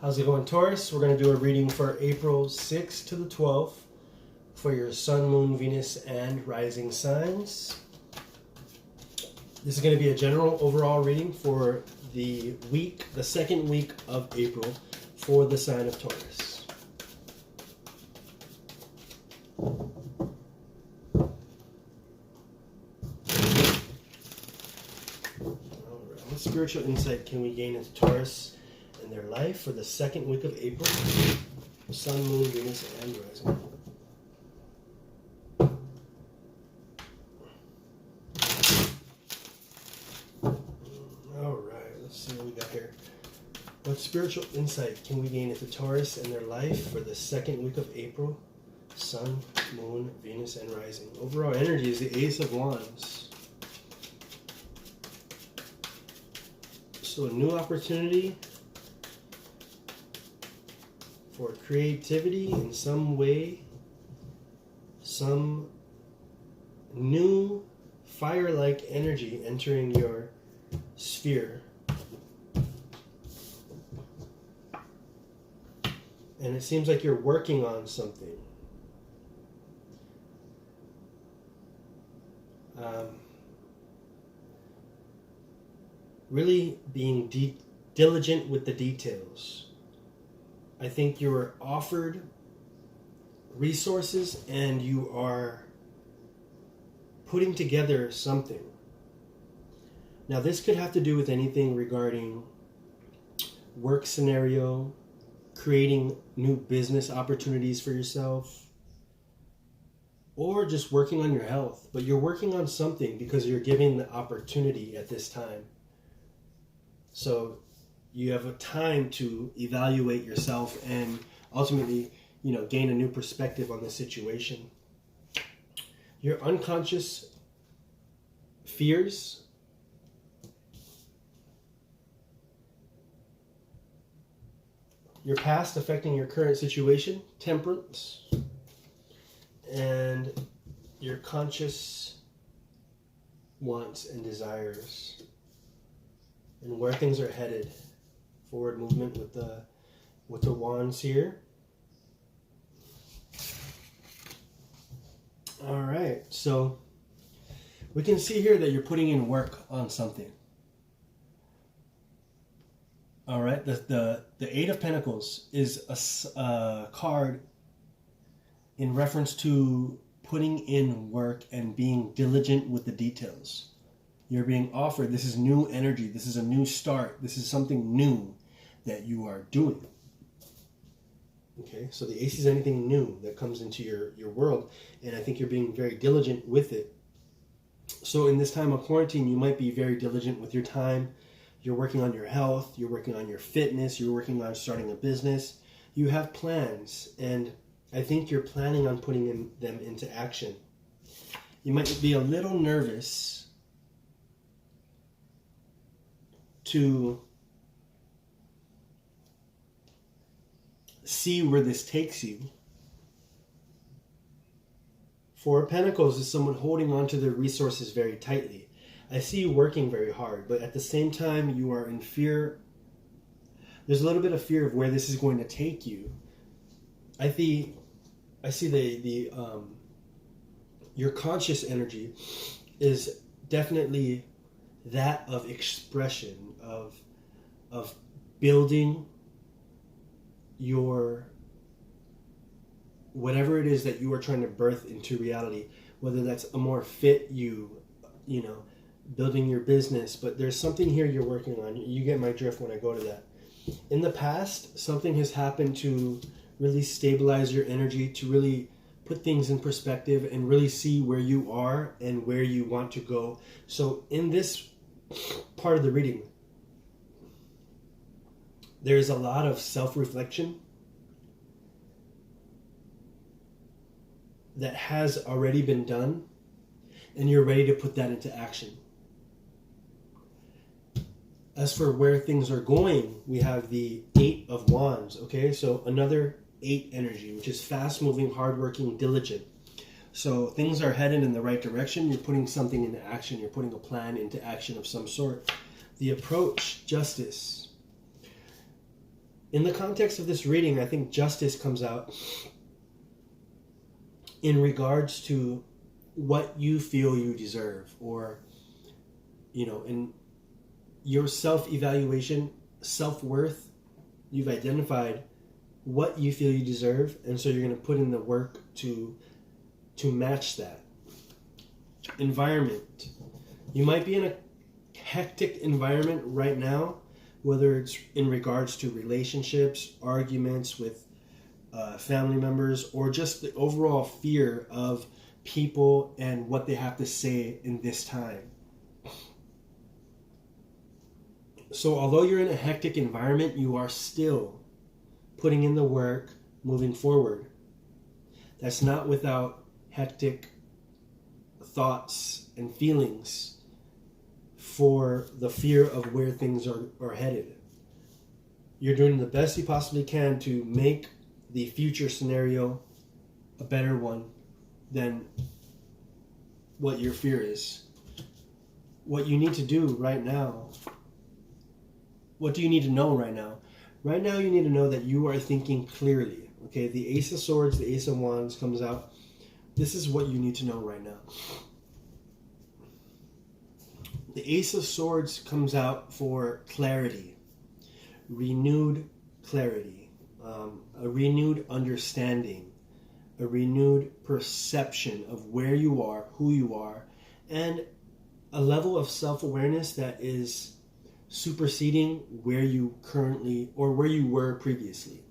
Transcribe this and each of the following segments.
How's it going, Taurus? We're going to do a reading for April 6th to the 12th for your Sun, Moon, Venus, and rising signs. This is going to be a general overall reading for the second week of April for the sign of Taurus. Alright, what spiritual insight can we gain into Taurus and their life for the second week of April? Sun, Moon, Venus, and rising. What spiritual insight can we gain into Taurus and their life for the second week of April? Sun, Moon, Venus, and rising. Overall energy is the Ace of Wands. So a new opportunity for creativity in some way. Some new fire-like energy entering your sphere. And it seems like you're working on something. Really being diligent with the details. I think you were offered resources and you are putting together something. Now this could have to do with anything regarding work scenario, creating new business opportunities for yourself, or just working on your health. But you're working on something because you're giving the opportunity at this time. So you have a time to evaluate yourself and ultimately, gain a new perspective on the situation. Your unconscious fears, your past affecting your current situation, temperance, and your conscious wants and desires, and where things are headed. Forward movement with the wands here. All right, so we can see here that you're putting in work on something. All right, the Eight of Pentacles is a card in reference to putting in work and being diligent with the details. You're being offered, this is new energy, this is a new start, this is something new that you are doing. Okay, so the Ace is anything new that comes into your world, and I think you're being very diligent with it. So in this time of quarantine, you might be very diligent with your time. You're working on your health, you're working on your fitness, you're working on starting a business. You have plans, and I think you're planning on putting them into action. You might be a little nervous to see where this takes you. Four of Pentacles is someone holding on to their resources very tightly. I see you working very hard, but at the same time, you are in fear. There's a little bit of fear of where this is going to take you. I see your conscious energy is definitely that of expression, of building your whatever it is that you are trying to birth into reality, whether that's a more fit building your business, but there's something here you're working on. You get my drift when I go to that. In the past, something has happened to really stabilize your energy, to really put things in perspective and really see where you are and where you want to go. So in this part of the reading, there's a lot of self-reflection that has already been done, and you're ready to put that into action. As for where things are going, we have the Eight of Wands, okay? So another 8 energy, which is fast-moving, hardworking, diligent. So things are headed in the right direction. You're putting something into action. You're putting a plan into action of some sort. The approach, Justice. In the context of this reading, I think justice comes out in regards to what you feel you deserve, or, in your self-evaluation, self-worth. You've identified what you feel you deserve, and so you're going to put in the work to match that. Environment. You might be in a hectic environment right now, whether it's in regards to relationships, arguments with family members, or just the overall fear of people and what they have to say in this time. So although you're in a hectic environment, you are still putting in the work, moving forward. That's not without hectic thoughts and feelings for the fear of where things are headed. You're doing the best you possibly can to make the future scenario a better one than what your fear is. What you need to do right now, what do you need to know right now? Right now you need to know that you are thinking clearly. Okay, the Ace of Swords, the Ace of Wands comes out. This is what you need to know right now. The Ace of Swords comes out for clarity, renewed clarity, a renewed understanding, a renewed perception of where you are, who you are, and a level of self-awareness that is superseding where you currently, or where you were previously.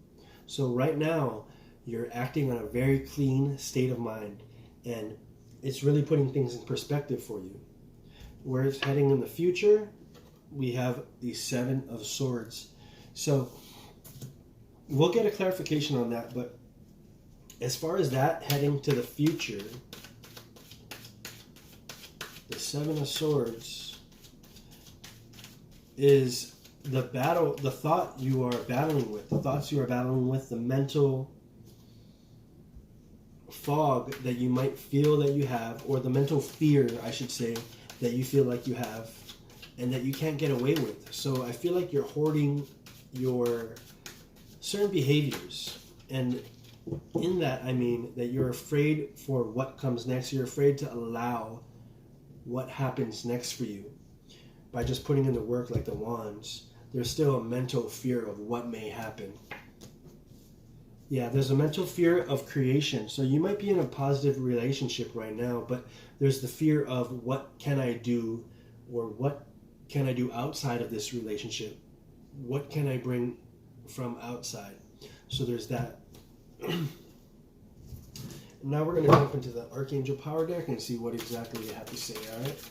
So right now, you're acting on a very clean state of mind, and it's really putting things in perspective for you. Where it's heading in the future, we have the Seven of Swords. So we'll get a clarification on that, but as far as that heading to the future, the Seven of Swords is the battle, the thought you are battling with, the thoughts you are battling with, the mental fog that you might feel that you have, or the mental fear, I should say, that you feel like you have and that you can't get away with. So I feel like you're hoarding your certain behaviors, and in that I mean that you're afraid for what comes next. You're afraid to allow what happens next for you by just putting in the work like the Wands. There's still a mental fear of what may happen. Yeah, there's a mental fear of creation. So you might be in a positive relationship right now, but there's the fear of what can I do, or what can I do outside of this relationship? What can I bring from outside? So there's that. Now we're going to jump into the Archangel Power deck and see what exactly they have to say, alright?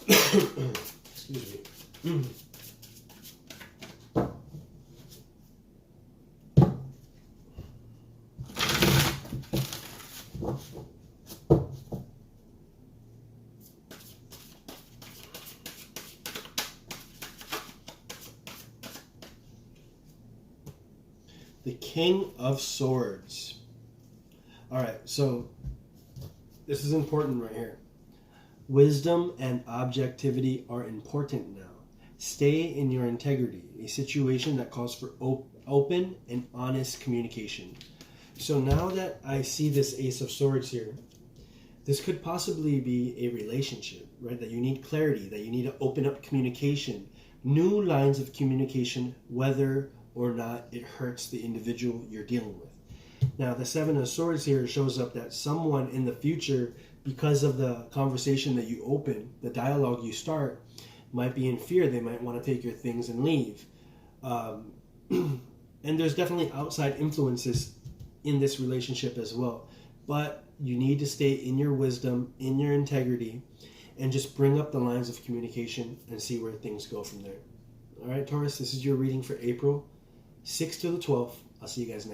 Excuse me. The King of Swords. Alright, so this is important right here. Wisdom and objectivity are important now. Stay in your integrity, a situation that calls for open and honest communication. So now that I see this Ace of Swords here, this could possibly be a relationship, right? That you need clarity, that you need to open up communication, new lines of communication, whether or not it hurts the individual you're dealing with. Now, the Seven of Swords here shows up that someone in the future, because of the conversation that you open, the dialogue you start, might be in fear. They might want to take your things and leave. And there's definitely outside influences in this relationship as well. But you need to stay in your wisdom, in your integrity, and just bring up the lines of communication and see where things go from there. All right, Taurus, this is your reading for April 6th to the 12th. I'll see you guys next.